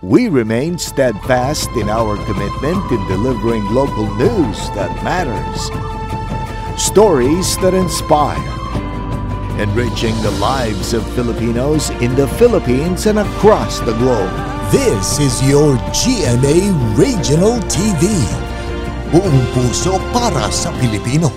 We remain steadfast in our commitment in delivering local news that matters, stories that inspire, enriching the lives of Filipinos in the Philippines and across the globe. This is your GMA Regional TV. Buong puso para sa Pilipino.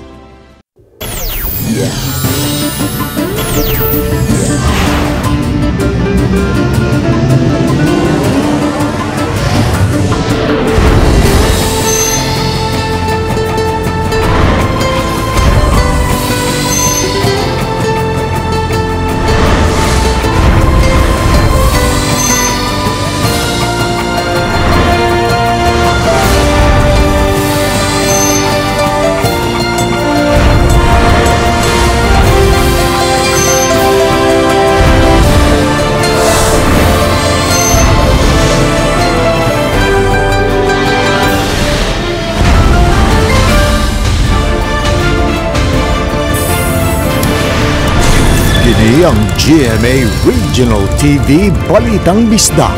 Kini ang GMA Regional TV Balitang Bisdak.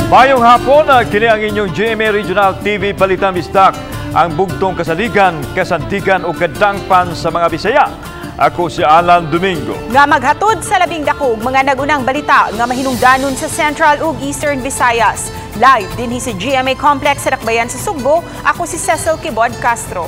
Mayong hapon, kini ang inyong GMA Regional TV Balitang Bisdak, ang bugtong kasaligan, kasantigan o kadangpan sa mga Bisaya. Ako si Alan Domingo. Nga maghatod sa labing dakog mga nagunang balita nga mahinungdanon sa Central ug Eastern Visayas. Live din sa GMA Complex sa Dakbayan sa Sugbo. Ako si Cecil Kibod Castro.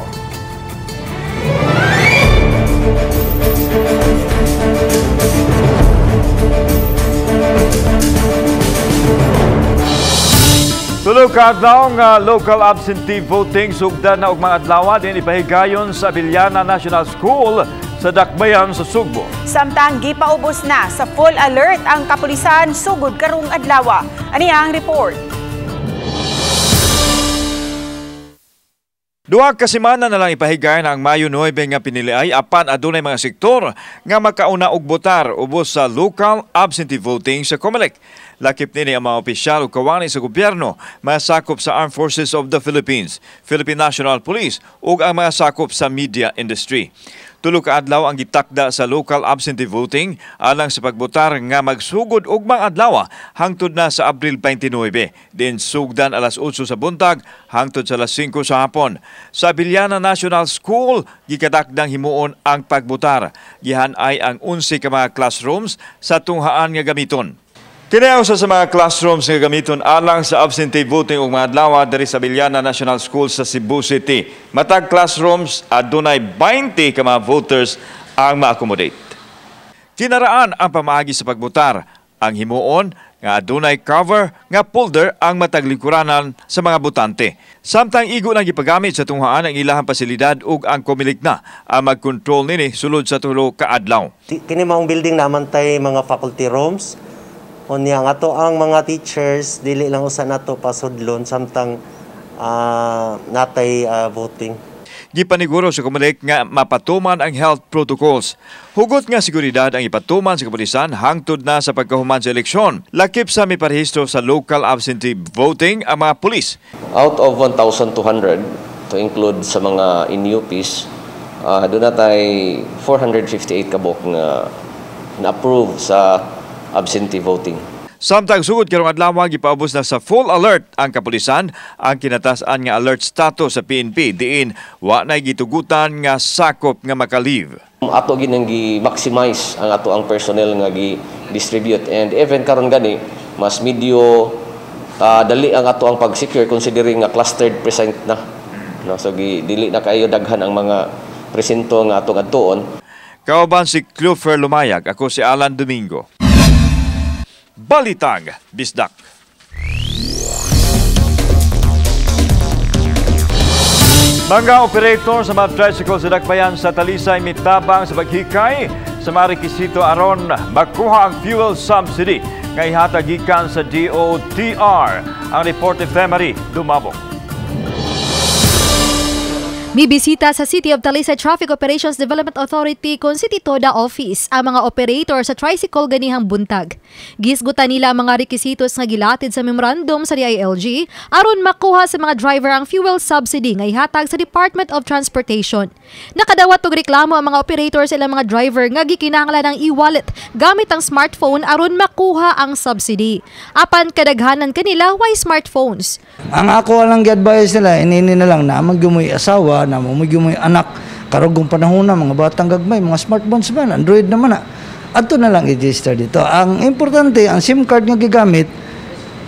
Tulog ka adlaw nga local absentee voting sugdan na og mga adlaw din ipahigayon sa Abiliana National School sa Dakbayan sa Sugbo. Samtang gipaubos na sa full alert ang kapulisan sugod karong adlaw. Ani ang report? Duha ka semana na lang ipahigayon ang Mayo 9 nga piniliay apan adunay mga sektor nga makauna og botar ubos sa local absentee voting sa COMELEC. Lakip nini ang mga opisyal o kawani sa gobyerno, mga sakop sa Armed Forces of the Philippines, Philippine National Police ug ang mga sakop sa media industry. Tulo ka adlaw ang gitakda sa local absentee voting alang sa pagbotar nga magsugod og mga adlaw hangtod na sa Abril 29. Din sugdan alas 8 sa buntag hangtod sa alas 5 sa hapon. Sa Abiliana National School, gikadakdang himuon ang pagbotar. Gihanay ang 11 ka mga classrooms sa tunghaan nga gamiton. Kinayaw sa mga classrooms nga gamiton alang sa absentee voting ug mga adlaw diri sa Abiliana National School sa Cebu City. Matag classrooms adunay 20 ka mga voters ang ma-accommodate. Kinaraan ang pamaagi sa pagbotar. Ang himuon nga adunay cover nga folder ang mataglingkuranan sa mga botante. Samtang igo nang gipagamit sa tunghaan ang ilahang pasilidad ug ang COMELEC na ang mag-control nini sulod sa tulo ka adlaw. Kini maong building naman tay mga faculty rooms. Unya nga to ang mga teachers dili lang usa nato pasudlon samtang natay voting. Gipaniguro sa COMELEC nga mapatuman ang health protocols. Hugot nga seguridad ang ipatuman sa kapulisan hangtod na sa pagkahuman sa eleksyon. Lakip sa may parehistro sa local absentee voting ang mga pulis. Out of 1,200 to include sa mga in-UPs, doon na tayo 458 kabok na na-approve sa absentee voting. Samtang sugod karong adlaw gipaubos na sa full alert ang kapulisan ang kinatasan nga alert status sa PNP diin wa nay gitugutan nga sakop nga makalive. Ato ginang gi-maximize ang ato ang personnel nga gi-distribute and even karon gani mas medyo dali ang ato ang pag-secure considering nga clustered precinct na. No, so dili na kayo daghan ang mga presinto nga atong adtuon. Kauban si Clover Lumayag, ako si Alan Domingo. Balitang Bisdak. Mga operator sa mga tricycle sa Dakbayan sa Talisay mitabang sa paghikay sa mga rekisito aron makuha ang fuel subsidy nga ihatag gikan sa DOTR. Ang report ni Femery Dumabok. May bisita sa City of Talisay Traffic Operations Development Authority kung City Toda Office ang mga operator sa tricycle ganihang buntag. Gisgutan nila ang mga rekisitos nga gilatid sa memorandum sa DILG aron makuha sa mga driver ang fuel subsidy nga ihatag sa Department of Transportation. Nakadawat og reklamo ang mga operator sa ilang mga driver nga gikinahanglan ng e-wallet gamit ang smartphone aron makuha ang subsidy. Apan kadaghanan kanila way smartphones. Ang ako lang gi-advise nila, inini na lang na magyumoy asawa, na magyumoy anak, karugong panahon na, mga batang gagmay, mga smartphones man, Android naman na. Ato na lang i-register dito. Ang importante, ang SIM card nga gigamit,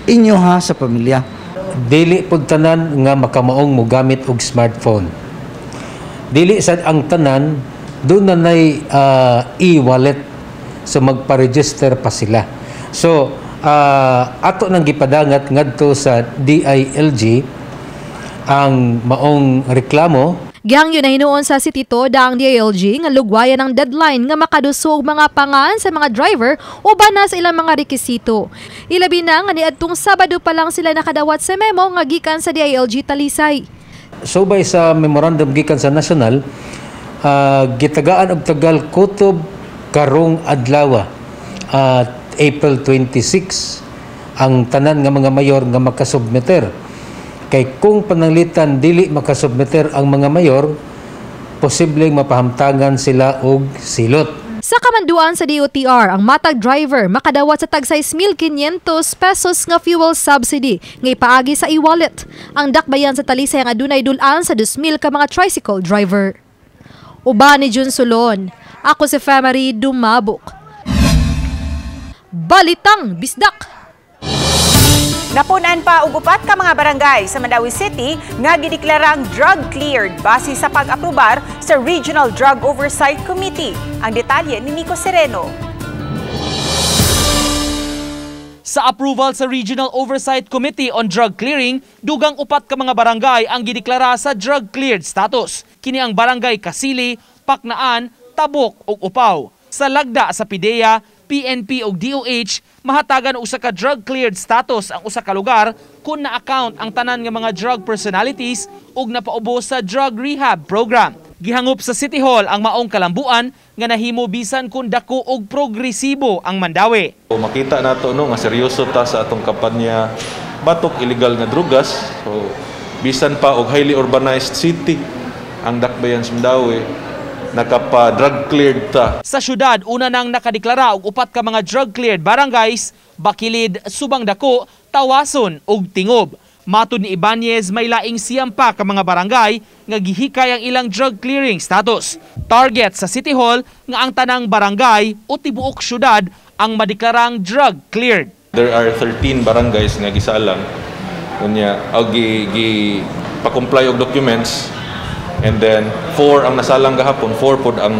inyo ha sa pamilya. Dili pud tanan nga makamaong mo gamit og smartphone. Dili sad ang tanan, doon na nay e-wallet, so magpa-register pa sila. So, ato nang gipadangat ngadto sa DILG ang maong reklamo. Gihangyo na hinuon sa City Toda ang DILG nga lugwayan ang deadline nga makadusog mga pangan sa mga driver uban na sa ilang mga rekisito. Ilabi na nga niadtong Sabado pa lang sila nakadawat sa memo nga gikan sa DILG Talisay. Subay sa memorandum gikan sa national, gitagaan og tagal kutob karong adlaw, April 26 ang tanan nga mga mayor nga makasubmeter. Kay kung pananglitan dili makasubmeter ang mga mayor, posibleng mapahamtangan sila og silot. Sa kamanduan sa DOTR, ang matag driver makadawat sa tag 6,500 pesos nga fuel subsidy nga ipaagi sa e-wallet. Ang dakbayan sa Talisay nga adunay dulan sa 2,000 ka mga tricycle driver. Uban ni Jun Solon, ako si Famary Dumabok. Balitang Bisdak. Napunan pa og upat ka mga barangay sa Mandawi City nga gideklarang drug cleared base sa pag-aprobar sa Regional Drug Oversight Committee. Ang detalye ni Nico Sereno. Sa approval sa Regional Oversight Committee on Drug Clearing, dugang upat ka mga barangay ang gideklara sa drug cleared status. Kini ang barangay Kasili, Paknaan, Tabok ug Upaw. Sa lagda sa PIDEA, PNP ug DOH, mahatagan usa ka drug cleared status ang usa ka lugar kung na-account ang tanan nga mga drug personalities ug napaubos sa drug rehab program. Gihangup sa City Hall ang maong kalambuan nga nahimo bisan kung dako og progresibo ang Mandawi. Makita nato no nga seryoso ta sa atong kampanya batok illegal nga drugas. So bisan pa og highly urbanized city ang dakbayan sa Mandawi, nakapa-drug cleared ta. Sa syudad, una nang nakadeklara og upat ka mga drug cleared barangays, Bakilid, Subang Dako, Tawason ug Tingob. Matud ni Ibanez, may laing siyam pa ka mga barangay nga gihikay ang ilang drug clearing status. Target sa City Hall nga ang tanang barangay o tibuok syudad ang madeklarang drug cleared. There are 13 barangays nga gisalang unya pa-comply og documents. And then 4 ang nasalang gahapon, 4 pod ang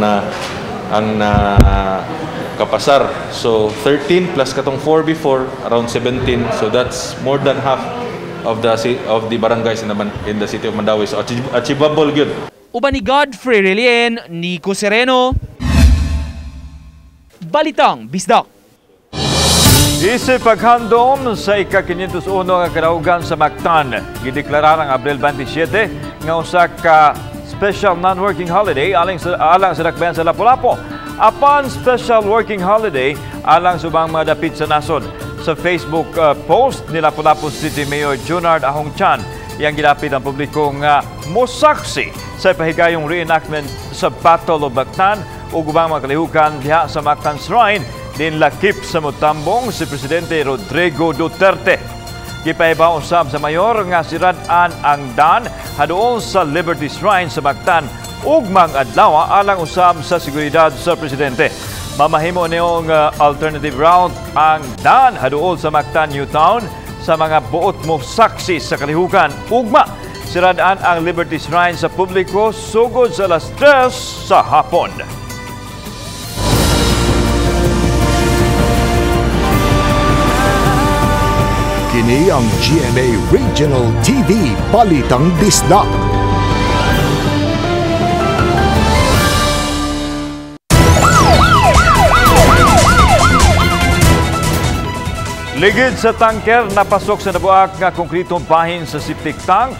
kapasar. So 13 plus katong 4 before, around 17. So that's more than half of the barangays in the city of Mandawi. So achievable good. Uban ni Godfrey Relien, Nico Sereno. Balitang Bisdak. Isip paghandom sa ika-501 nga kadaugan sa Mactan, gideklara ang Abril 27 nga usa ka special non-working holiday alang sa dakbayan sa Lapu-Lapu. Apan special working holiday alang subang mga dapit sa nasod. Sa Facebook post ni Lapu-Lapu City Mayor Junard Ahongchan, yang gidapit ang publiko nga mosaksi sa pahigayong reenactment sa Battle of Mactan ug ubang mga kalihukan diha sa Mactan Shrine din lakip sa motambong si Presidente Rodrigo Duterte. Gipaibaw usab sa mayor nga sirad-an ang dan haduol sa Liberty Shrine sa Mactan ug mag-adlaw alang usab sa seguridad sa Presidente. Mamahimo niyong alternative route ang dan haduol sa Mactan New Town sa mga buot mo saksi sa kalihukan. Ugma, sirad-an ang Liberty Shrine sa publiko sugod sa alas 3 sa hapon. Kini ang GMA Regional TV Balitang Bisdak. Ligid sa tanker napasok sa nabuak nga konkretong bahin sa septic tank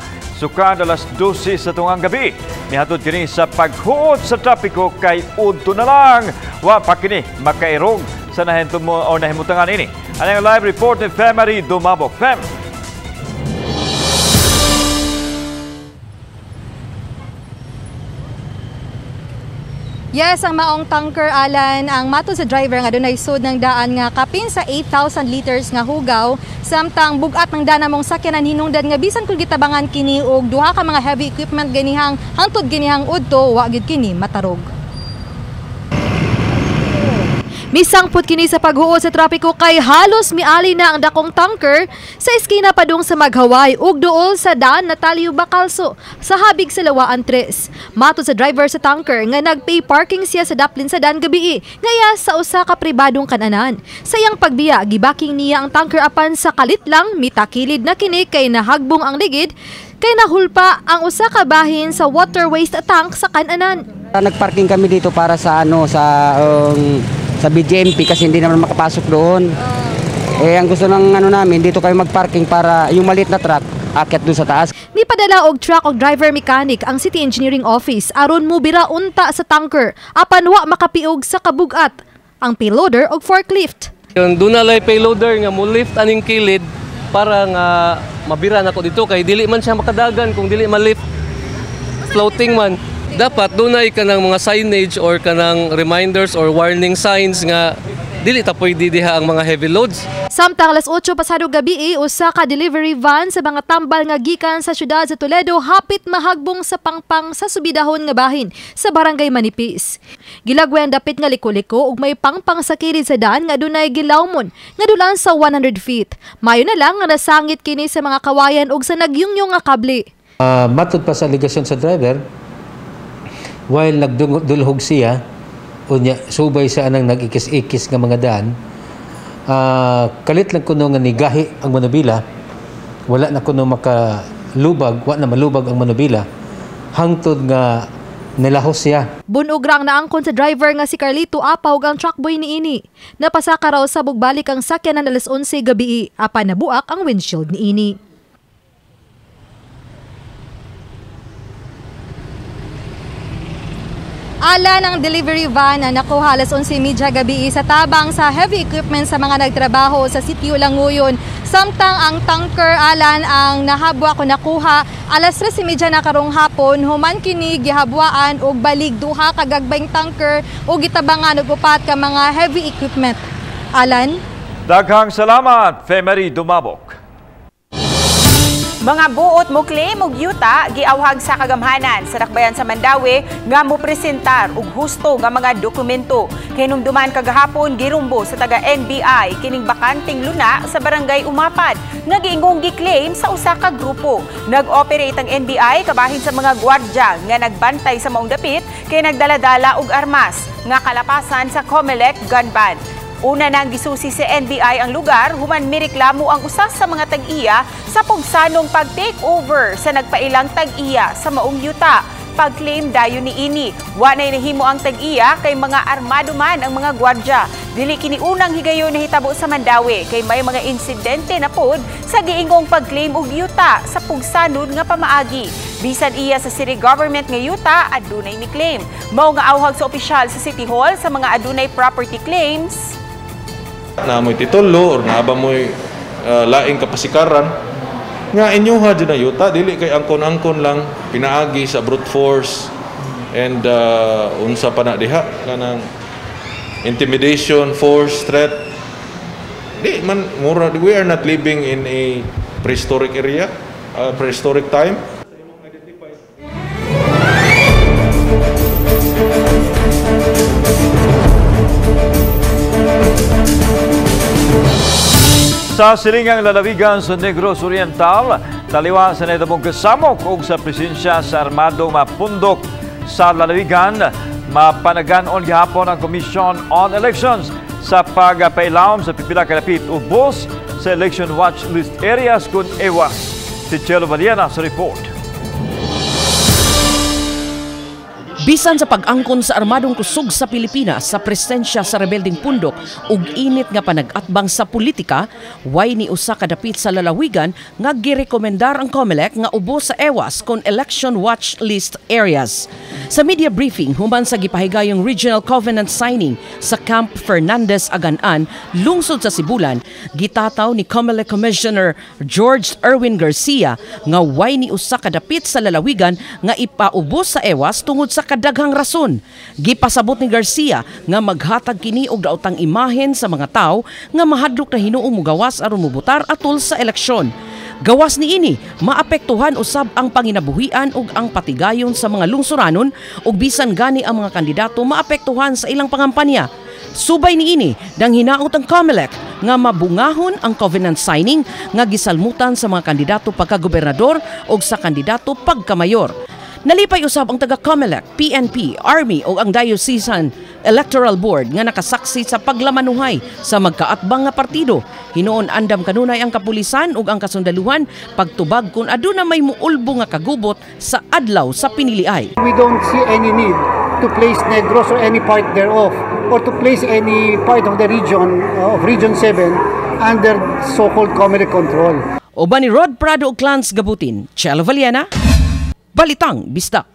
sukad alas 12 sa tungang gabi. Nihatod kini sa paghuot sa trapiko kay udto na lang. Wa pa kini makairog sa nahimutangan ini. Ang live report ni Femari Dumabok. Fem. Yes, ang maong tanker, Alan, ang mato sa driver nga doon ay sud ng daan nga kapin sa 8,000 liters nga hugaw, samtang bugat ng daan mong sakyanan hinungdan nga bisan kung gitabangan kini og duha ka mga heavy equipment ganihang hangtod ganihang udto, wa gyud kini matarog. Misangpot kini sa paghuot sa trapiko kay halos miali na ang dakong tanker sa eskina padung sa Maghaway ug duol sa daan Natalio Bacalso sa habig sa Lawaan 3. Matod sa driver sa tanker nga nagpay parking siya sa daplin sa daan gabi ngaya sa usa ka pribadong kananan. Sa iyang pagbiya gibaking niya ang tanker apan sa kalit lang mitakilid na kini kay nahagbong ang ligid kay nahulpa ang usa ka bahin sa water waste tank sa kananan. Nagparking kami dito para sa sa BGMP kasi hindi naman makapasok doon. Ang gusto ng namin, dito kayo magparking para yung maliit na truck akyat doon sa taas. Ni padala og truck og driver mechanic ang City Engineering Office aron mobira unta sa tanker apan wa makapiog sa kabugat ang payloader og forklift. Yung dunalay payloader nga mo lift aning kilid para nga mabira nako dito kay dili man siya makadagan kung dili ma-lift floating man. Dapat dunay kanang mga signage or kanang reminders or warning signs nga dili ta pwede diha ang mga heavy loads. Samtang alas 8 pasado gabi usa ka delivery van sa mga tambal nga gikan sa syudad sa Toledo hapit mahagbong sa pangpang sa subidahon nga bahin sa barangay Manipis. Gilagwen dapit nga liko-liko ug may pangpang sa kilid sa daan nga dunay gilawmon nga dulan sa 100 feet. Mayo na lang nga nasangit kini sa mga kawayan ug sa nagyungyong nga kable. Matod pa sa aligasyon sa driver, while nagdulhog siya, unya subay siya anang nag-ikis-ikis nga mga daan, kalit lang kuno nga nigahi ang manubila, wala na kuno makalubag, wala na malubag ang manubila, hangtod nga nilahos siya. Bunog rang naangkon sa driver nga si Carlito Apaw ang truckboy ni ini. Napasaka raw sa bugbalik ang sakyanan alas 11 gabi, apan nabuak ang windshield ni ini. Ala ng delivery van na nakuha alas 11:30 gabi sa tabang sa heavy equipment sa mga nagtrabaho sa sitio Languyon. Samtang ang tanker alan ang nahabwa ko nakuha alas 3:30 na karong hapon, human kini gihabwaan og balig duha ka gagbayng tanker o gitabangan og upat ka mga heavy equipment. Alan? Daghang salamat, Femari Dumabok. Mga buot mo claim og yuta giawhag sa kagamhanan sa Dakbayan sa Mandawi nga mo presentar og husto nga mga dokumento. Hinumduman kagahapon girumbo sa taga NBI kining bakanting luna sa barangay Umapad nga giingong gi-claim sa usa ka grupo. Nag-operate ang NBI kabahin sa mga gwardiya nga nagbantay sa maong dapit kay nagdaladala og armas nga kalapasan sa Comelec gun ban. Una nang gisusi sa NBI ang lugar, human mireklamo ang usa sa mga tag-iya sa pugsanong pag-takeover sa nagpailang tag-iya sa maong yuta. Pag-claim dayon ni ini, wa nay nahimo ang tag-iya kay mga armado man ang mga gwardya. Dili kini unang higayon na hitabo sa Mandawi kay may mga insidente na pod sa giingong pag-claim og yuta sa pugsanod nga pamaagi. Bisan iya sa city government nga yuta, adunay ni claim. Mao nga awhag sa opisyal sa City Hall sa mga adunay property claims. Na mo'y titulo or naaba mo'y laing kapasikaran nga inyuha dyan na yuta, dili kay angkon-angkon lang pinaagi sa brute force and unsa pa na diha kanang intimidation, force, threat. Di man mura, we are not living in a prehistoric area, prehistoric time. Sa silingang lalawigan sa Negros Oriental, taliwa sa naitabong kasamok o sa presensya sa armadong mapundok sa lalawigan, mapanagan-on gihapon ang Commission on Elections sa pagpailawom sa pipila kalapit ubos sa election watch list areas kung ewas. Si Chelo Valiana sa report. Bisan sa pag-angkon sa armadong kusog sa Pilipinas sa presensya sa rebelding pundok ug init nga panag-atbang sa politika, way ni usa ka dapit sa lalawigan nga girekomendar ang COMELEC nga ubos sa EWAS kon election watch list areas. Sa media briefing human sa gipahigayong regional covenant signing sa Camp Fernandez, Aganan, lungsod sa Sibulan, gitataw ni COMELEC Commissioner George Erwin Garcia nga way ni usa ka dapit sa lalawigan nga ipaubos sa EWAS tungod sa kadaghang rason. Gipasabot ni Garcia nga maghatag kini og daotang imahen sa mga tawo nga mahadlok na hinuong mugawas aron mubutar atol sa eleksyon. Gawas ni ini, maapektuhan usab ang panginabuhian ug ang patigayon sa mga lungsuranon ug bisan gani ang mga kandidato maapektuhan sa ilang pangampanya. Subay ni ini, dang hinaot ang COMELEC nga mabungahon ang covenant signing nga gisalmutan sa mga kandidato pagka-gobernador ug sa kandidato pagka-mayor. Nalipay usab ang taga-COMELEC, PNP, Army o ang Diocesan Electoral Board nga nakasaksi sa paglamanuhay sa magkaatbang nga partido. Hinuon andam kanunay ang kapulisan ug ang kasundaluhan pagtubag kung aduna may muulbo nga kagubot sa adlaw sa piniliay. We don't see any need to place Negros or any part thereof or to place any part of the region of Region 7 under so-called COMELEC control. Oba ni Rod Prado ug Clans Gabutin, Chelo Valiana, Balitang Bisdak.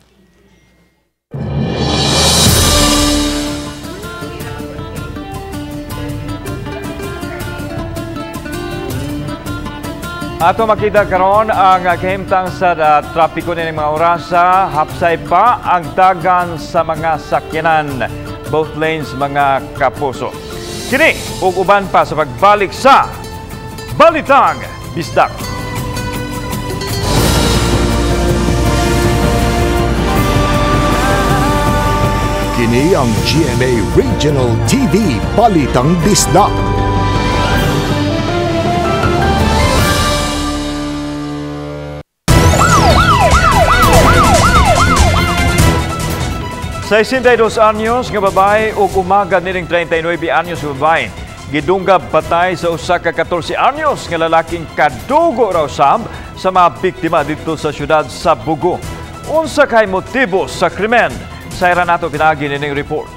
Ato makita karon ang kahimtang sa trapiko ni mga orasa, hapsay pa ang dagan sa mga sakyanan, both lanes mga kapuso. Kini ug uban pa sa pagbalik sa Balitang Bisdak. Kini ang GMA Regional TV Balitang Bisdak. Sa 62 anyos nga babae ug umagad nining 39 anyos nga babae, gidunggab patay sa usa ka 14 anyos nga lalaking kadugo raw sab sa mga biktima dito sa syudad sa Bugo. Unsa kay motibo sa krimen? Sayra nato pinagi nining report.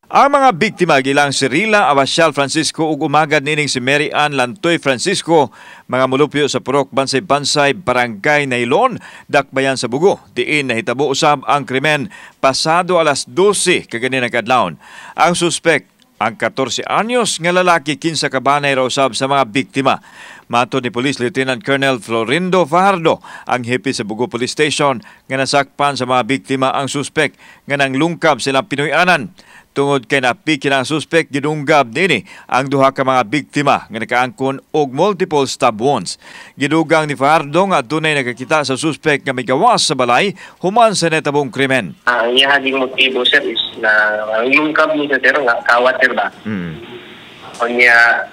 Ang mga biktima gilang si Rila Abasial Francisco ug umagad nining si Mary Ann Lantoy Francisco, mga mulupyo sa Purok Bansay-Bansay, Barangay Nailon, Dakbayan sa Bugo. Diin nahitabo usab ang krimen pasado alas 12 kaganinang kadlawon. Ang suspek, ang 14 anyos nga lalaki, 15 kabanay raw usab sa mga biktima. Matod ni Police Lieutenant Colonel Florindo Fajardo, ang hepe sa Bugo Police Station, nga nasakpan sa mga biktima ang suspek nga nanglungkab silang Pinoyanan. Tungod kay napiki na ang suspek, gidunggab nini ang duha ka mga biktima nga nakaangkon og multiple stab wounds. Gidugang ni Fajardo nga dunay nakakita sa suspek nga may gawas sa balay human sa netabong krimen. Ang iyahaging motibo, sir, is na ang lungkab niya, sir, nga kawat, sir, ba? O niya,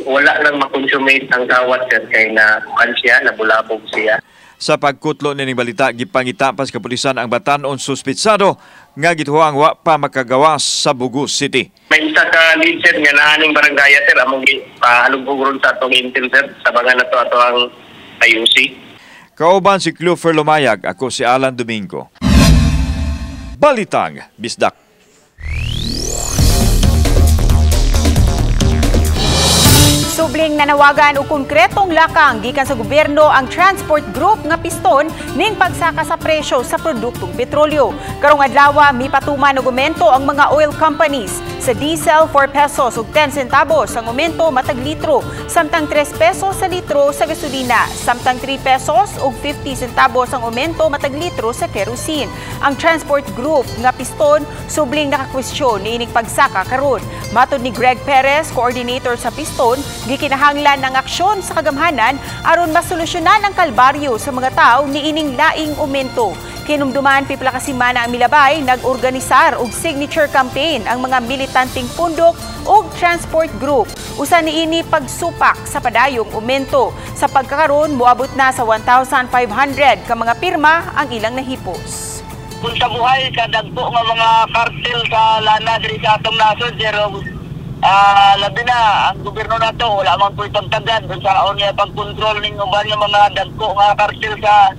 wala lang makonsummate ang kawat, sir, kay na kukan siya, nabulabog siya. Sa pagkutlo nining balita, gipangitapas kapulisan ang batan-on suspitsado nga gituhang wa pa makagawas sa Bugo City. May isa ka lead, sir, nga naaning barangaya, sir, among pahalugugron sa atong intel, sir, sa mga na to ato ang IUC. Kauban si Clover Lumayag, ako si Alan Domingo. Balitang Bisdak. Subling nanawagan o konkretong lakang gikan sa gobyerno ang transport group nga piston ning pagsaka sa presyo sa produktong petrolyo. Karong adlaw mipatuman og aumento ang mga oil companies. Sa diesel 4 pesos ug 10 centavos ang aumento matag litro, samtang 3 pesos sa litro sa gasolina, samtang 3 pesos ug 50 centavos ang aumento matag litro sa kerosene. Ang transport group nga piston subling nakakwestiyon niining pagsaka karon. Matod ni Greg Perez, coordinator sa piston, gikinahanglan ng aksyon sa kagamhanan aron masolusyonan ang kalbaryo sa mga tao niining laing aumento. Kinumduman pipila ka semana ang milabay nag-organisar og signature campaign ang mga militanteng pundok ug transport group. Usa niini pagsupak sa padayong aumento. Sa pagkakaron moabot na sa 1,500 ka mga pirma ang ilang nahipos. Kung sa buhay sa dagpo nga mga kartel sa lana diri sa atong nasod, pero labi na ang gobyerno nato wala man po itong tagan kung saan niya pagkontrol ning uban nga mga dagko nga kartel sa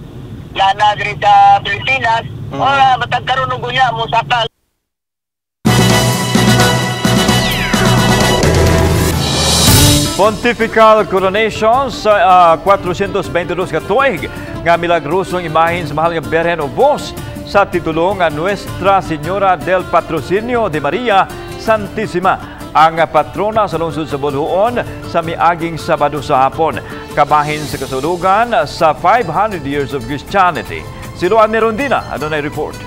lana diri sa Pilipinas o matag karon ug unya mo saka. Pontifical coronation sa 422 ka tuig nga milagrosong imahin sa mahal nga Berhen Ubos sa titulo nga Nuestra Señora del Patrocinio de Maria Santissima, ang patrona sa lungsod sa Bolhuon sa miaging Sabado sa hapon, kabahin sa kasulugan sa 500 years of Christianity. Si Luan Merondina, adunay report.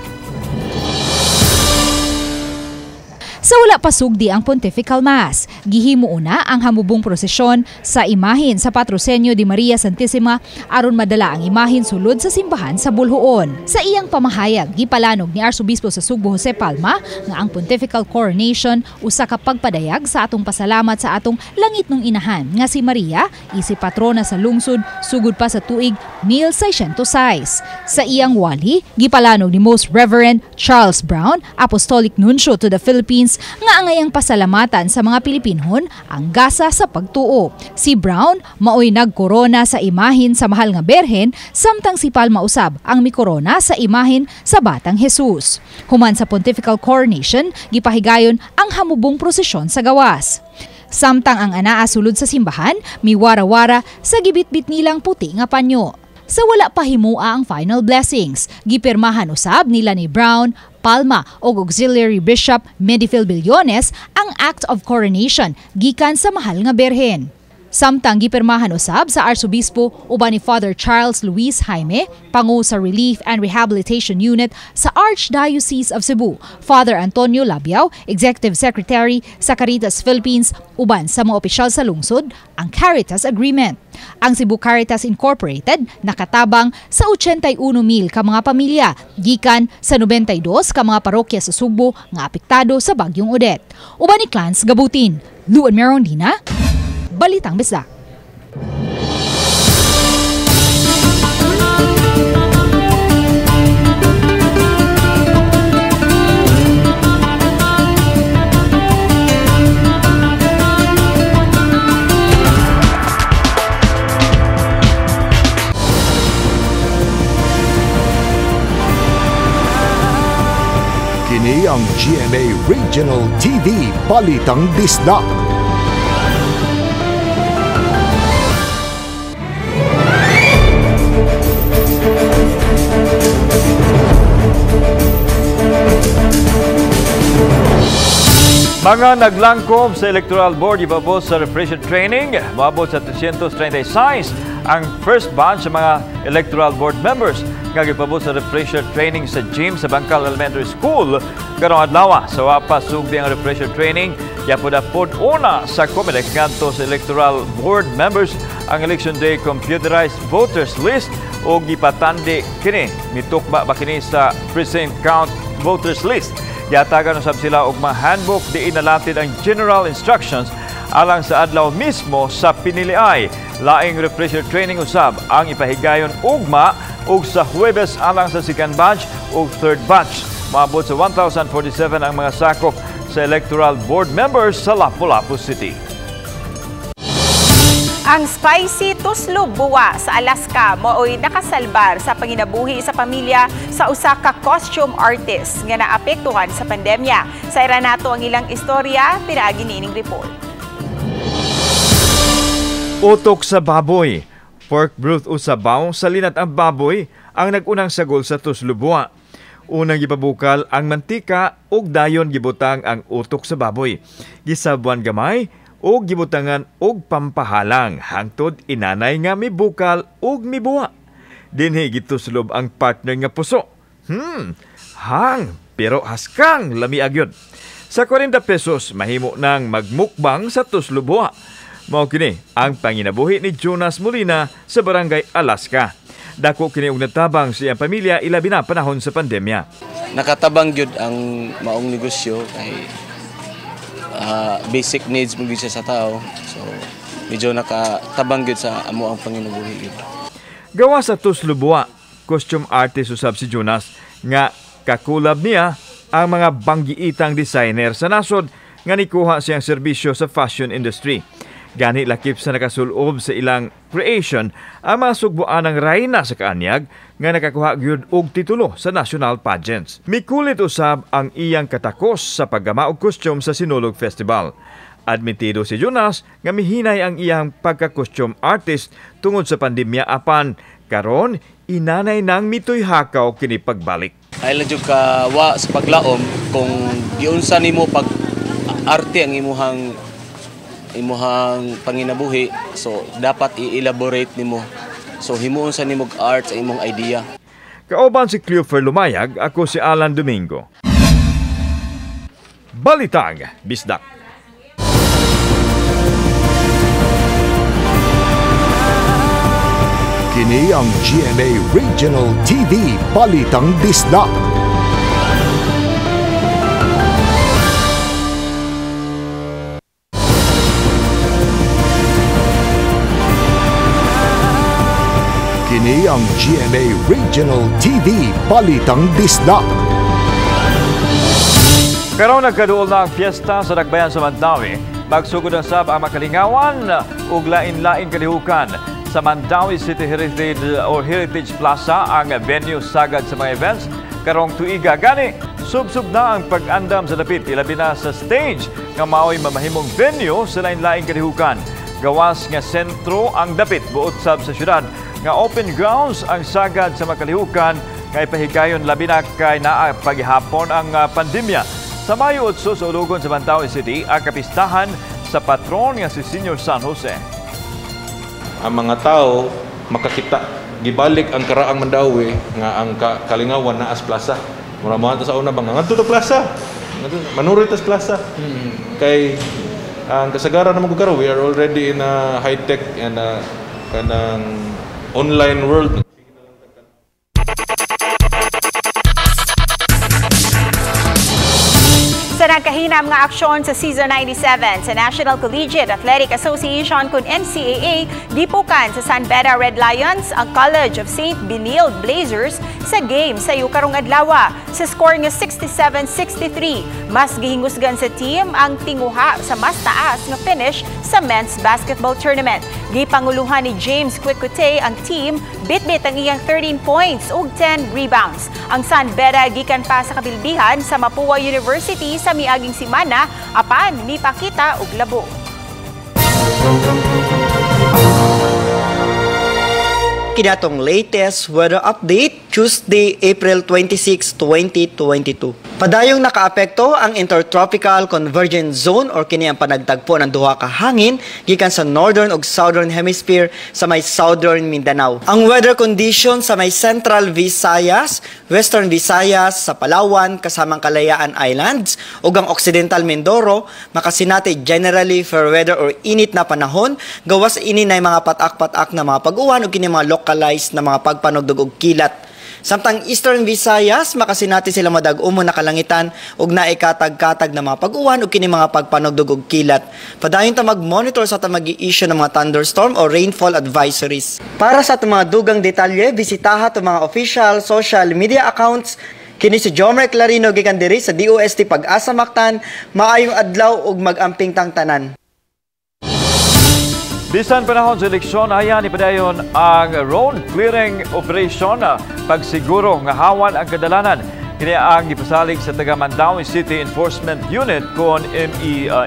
Sa wala pa sugdi ang Pontifical Mass, gihimo una ang hamubong prosesyon sa imahin sa Patrocinio de Maria Santissima aron madala ang imahin sulod sa simbahan sa Bolhuon. Sa iyang pamahayag, gipalanog ni Arsobispo sa Sugbo Jose Palma nga ang Pontifical Coronation usa ka pagpadayag sa atong pasalamat sa atong langit nung inahan nga si Maria, isip patrona sa lungsod sugod pa sa tuig 1606. Sa iyang wali, gipalanog ni Most Reverend Charles Brown, Apostolic Nuncio to the Philippines, nga angayang pasalamatan sa mga Pilipinhon ang gasa sa pagtuo. Si Brown maoy nagkorona sa imahin sa mahal nga Berhen, samtang si Palma usab ang mikorona sa imahin sa Batang Jesus. Human sa Pontifical Coronation, gipahigayon ang hamubong prosesyon sa gawas. Samtang ang anaa sulod sa simbahan, miwara-wara sa gibitbit nilang puti nga panyo. Sa wala pa himua ang final blessings, gipirmahan usab nila ni Brown, Palma o Auxiliary Bishop Medifil Billones ang Act of Coronation gikan sa mahal nga Berhen. Samtang gipirmahan usab sa Arsobispo uban ni Father Charles Luis Jaime, pangu sa Relief and Rehabilitation Unit sa Archdiocese of Cebu, Father Antonio Labiao, Executive Secretary sa Caritas Philippines, uban sa mga opisyal sa lungsod, ang Caritas Agreement. Ang Cebu Caritas Incorporated nakatabang sa 81,000 ka mga pamilya, gikan sa 92 ka mga parokya sa Sugbo nga apektado sa Bagyong Odette. Uban ni Clans Gabutin, Luan Merondina, Balitang Bisdak. Kini ang GMA Regional TV Balitang Bisdak. Mga naglangkob sa Electoral Board ibabot sa refresher training, maabot sa 336 ang first batch sa mga Electoral Board members nga gipabot sa refresher training sa James sa Bangkal Elementary School karong adlaw. Sa wapas sugdi ang refresher training, yapod una sa COMELEC ngadto sa Electoral Board members ang Election Day computerized voters list o gipatandi kini mitukba ba kini sa precinct count voters list. Yatagan usab sila og mga handbook di inalatid ang general instructions alang sa adlaw mismo sa piniliay. Laing refresher training usab ang ipahigayon ugma ug sa Huwebes alang sa second batch ug third batch. Maabot sa 1,047 ang mga sakop sa Electoral Board members sa Lapu-Lapu City. Ang spicy tuslob buwa sa Alaska mao'y nakasalbar sa panginabuhi sa pamilya sa usa ka costume artist nga naapektuhan sa pandemya. Sa ira nato ang ilang istorya, pinaagi niining report. Utok sa baboy. Pork broth o sabaw sa linat ang baboy ang nagunang sagol sa tuslob buwa. Unang gipabukal ang mantika ug dayon gibutang ang utok sa baboy. Gisabuan gamay o gibutangan og pampahalang hangtod inanay nga mibukal og mibuwa. Dinhi gituslob ang partner nga puso. Hang pero haskang lami agyod. Sa 40 pesos mahimo nang magmukbang sa tuslob buwa. Mao kini ang panginabuhi ni Jonas Molina sa Barangay Alaska. Dako kini og natabang sa iyang pamilya ilabi na panahon sa pandemya. Nakatabang gyud ang maong negosyo kay basic needs mo siya sa tao. So, medyo nakatabang gyud sa amo ang panginabuhi gyud. Gawa sa tuslob buwa, costume artist usab si Jonas nga kakulab niya ang mga banggiitang designer sa nasod nga nikuha siyang serbisyo sa fashion industry. Gani lakip sa nakasulob sa ilang creation ang mga sugbuan ng Rayna sa Kaanyag nga nakakuha gyud og titulo sa national pageants. Mikulit usab ang iyang katakos sa paggama og costume sa Sinulog Festival. Admitido si Jonas nga mihinay ang iyang pagka-costume artist tungod sa pandemya apan karon inanay nang mitoy hakaw kini pagbalik. Ay lang jud ka wa sa paglaom kung giunsa nimo pag arte ang imuhang panginabuhi, so dapat i-elaborate nimo. So himuon sa nimog art sa imong idea. Kauban si Cleofer Lumayag, ako si Alan Domingo. Balitang Bisdak. Kini ang GMA Regional TV Balitang Bisdak. Kini ang GMA Regional TV Balitang Bisdak. Karon nagkaduol na ang piyesta sa Dakbayan sa Mandawi. Magsugod ang sab ang makalingawan ug lain-lain kalihukan. Sa Mandawi City Heritage Plaza ang venue sagad sa mga events. Karong tuiga gani, sub-sub na ang pag-andam sa dapit. Ilabi na sa stage nga mao'y mamahimong venue sa lain-lain kalihukan. Gawas nga sentro ang dapit buot sab sa syudad. Nga open grounds ang sagad sa makalihukan nga ipahigayon labi na kay naa paghihapon ang pandemya. Sa Mayo 8 sa Ulugon sa Mandawi City ang kapistahan sa patron nga si Senior San Jose. Ang mga tao makakita gibalik ang karaang Mandawi nga ang kalingawan na as plaza. Mura mo sa una bang ngadto ta plaza. Manuri tas plaza. Kay ang kasagaran naman ko we are already in a high tech and kanang online world. Sa nagkahinam nga aksyon sa Season 97 sa National Collegiate Athletic Association kun NCAA, gipukan sa San Beda Red Lions ang College of St. Benilde Blazers sa game sa karong adlaw. Sa score nga 67-63, mas gihingusgan sa team ang tinguha sa mas taas nga finish sa men's basketball tournament. Gipanguluhan ni James Quicote ang team, bit-bit ang iyang 13 points ug 10 rebounds. Ang San Beda gikan pa sa kabilbihan sa Mapua University sa miaging simana apan mipakita og labo. Kinatong latest weather update Tuesday, April 26, 2022. Padayong nakaapekto ang Intertropical Convergence Zone or kini ang panagtagpo ng duha ka hangin gikan sa northern ug southern hemisphere sa may southern Mindanao. Ang weather condition sa may Central Visayas, Western Visayas, sa Palawan kasamang Kalayaan Islands ug ang Occidental Mindoro makasinati generally fair weather or init na panahon gawas ini nay mga patak-patak na mga pag-uwan ug kini mga localized na mga pagpanugdog og kilat. Samtang Eastern Visayas, makasinati sila madag-umo na kalangitan ug naikatag-katag na mga pag-uwan ug kini mga pagpanugdog og kilat. Padayon ta mag-monitor sa ta mag-i-issue ng mga thunderstorm o rainfall advisories. Para sa itong mga dugang detalye, bisitaha itong mga official social media accounts. Kini si Jomer Clarino gikan diri sa DOST Pag-asa Mactan. Maayong adlaw ug mag-amping tang tanan. Bisan panahon sa eleksyon, ayan ipadayon ang road clearing operation pagsiguro nga hawan ang kadalanan. Kini ang ipasalig sa taga Mandawi City Enforcement Unit kon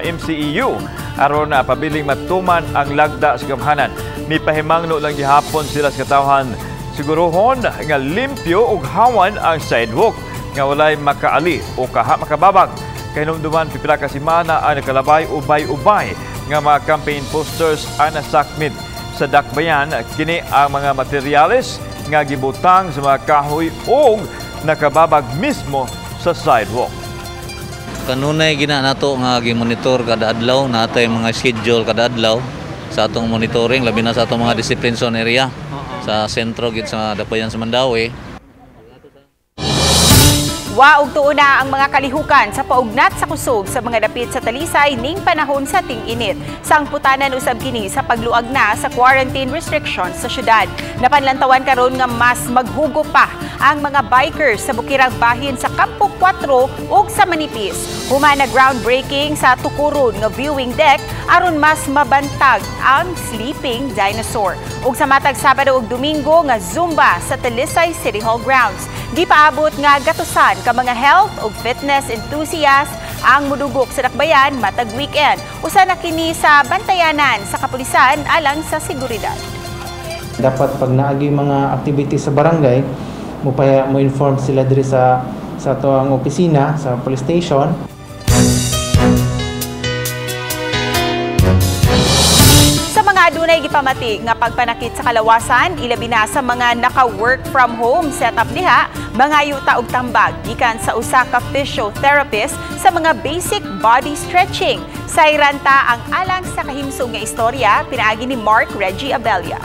MCEU aron pabiling matuman ang lagda sa gamhanan. Mipahimangno lang gihapon sila sa katawhan sigurohon nga limpyo ug hawan ang sidewalk nga walay makaali o makababag. Kahinumduman pipila ka semana ang nakalabay ubay-ubay nga mga campaign posters ang nasakmit sa Dakbayan. Kini ang mga materyales nga gibutang sa mga kahoy o nakababag mismo sa sidewalk. Kanunay gina nato nga gi-monitor kada adlaw, natay mga schedule kada adlaw sa atong monitoring labi na sa atong mga discipline zone area sa sentro gid sa Dakbayan sa Mandawi. Wa og tuo na ang mga kalihukan sa paugnat sa kusog sa mga dapit sa Talisay ning panahon sa ting-init. Sangputanan usab kini sa pagluag na sa quarantine restrictions sa syudad. Napanlantawan karon nga mas maghugo pa ang mga bikers sa bukirang bahin sa Campo 4 ug sa Manipis. Humana groundbreaking sa tukuron nga viewing deck aron mas mabantag ang sleeping dinosaur. Ug sa matag Sabado ug Domingo nga Zumba sa Talisay City Hall grounds. Di paabot nga gatusan ka mga health ug fitness enthusiasts ang mudugok sa dakbayan matag weekend. Usa na kini sa bantayanan sa kapulisan alang sa seguridad. Dapat pag naagi mga activities sa barangay, mo inform sila diri sa tuang opisina sa police station. Adunay gipamati nga pagpanakit sa kalawasan ilabi na sa mga naka-work from home setup diha, mga yuta og tambag gikan sa usa ka physiotherapist sa mga basic body stretching. Sa iranta ang alang sa kahimsong nga istorya pinaagi ni Mark Reggie Abella.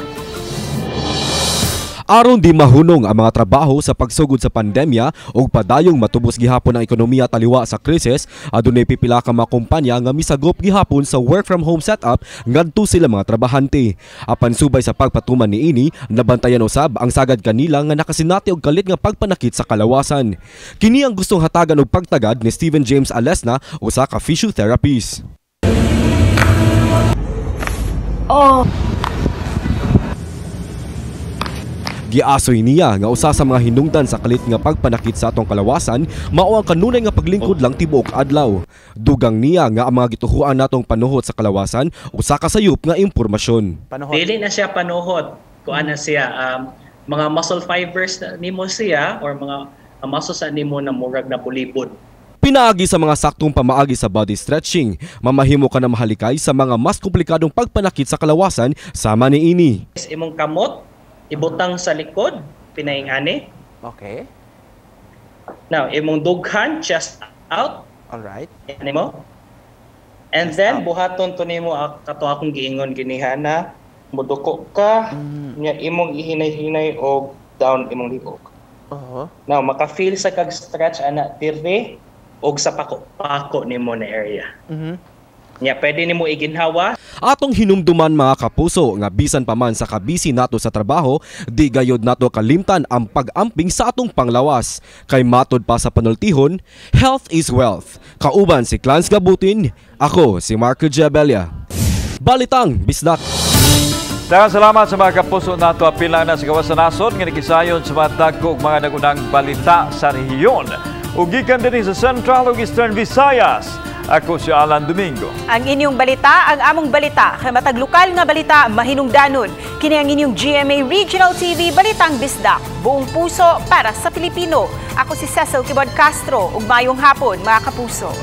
Aron di mahunong ang mga trabaho sa pagsugod sa pandemya ug padayong matubos gihapon ang ekonomiya taliwa sa krisis, adunay pipila ka mga kumpanya nga misagop gihapon sa work from home setup ngadto sila mga trabahante. Apan subay sa pagpatuman niini, nabantayan usab ang sagad kanila nga nakasinati og kalit nga pagpanakit sa kalawasan. Kini ang gustong hatagan og pagtagad ni Steven James Alesna, usa ka physiotherapist. Giasoy niya nga usa sa mga hinungdan sa kalit nga pagpanakit sa atong kalawasan mao ang kanunay nga paglingkod lang tibuok adlaw. Dugang niya nga ang mga gituhuan natong panuhot sa kalawasan usa ka sayop nga impormasyon. Dili na siya panuhot kuan na siya mga muscle fibers nimo siya or mga muscles nimo na murag na pulipod. Pinaagi sa mga saktong pamaagi sa body stretching, mamahimo ka na mahalikay sa mga mas komplikadong pagpanakit sa kalawasan sama niini. Imong kamot ibutang sa likod, pinaingani. Okay. Now, imong dughan, chest out. Alright. Ano mo? And chest then, out. Buhaton to nimo kato akong giingon ginihana, muduko ka, nya imong ihinay-hinay o down imong libog. Now, maka-feel sa kag-stretch ana tirve o sa pako nimo na area. Nya pwede nimo iginhawa. Atong hinumduman mga kapuso nga bisan pa man sa kabisi nato sa trabaho, di gayod nato kalimtan ang pag-amping sa atong panglawas. Kay matod pa sa panultihon, health is wealth. Kauban si Clans Gabutin, ako si Marco Giabella. Balitang Bisdak. Daghang salamat sa mga kapuso nato apila na sa gawas sa nason nga nakisayon sa mga dagko ug mga nagunang balita sa rehiyon. Ug gikan dinhi sa Central ug Eastern Visayas. Ako si Alan Domingo. Ang inyong balita, ang among balita. Kay matag lokal nga balita, mahinungdanon. Kini ang inyong GMA Regional TV Balitang Bisdak. Buong puso para sa Pilipino. Ako si Cecil Kibon Castro. Ug mayong hapon, mga kapuso.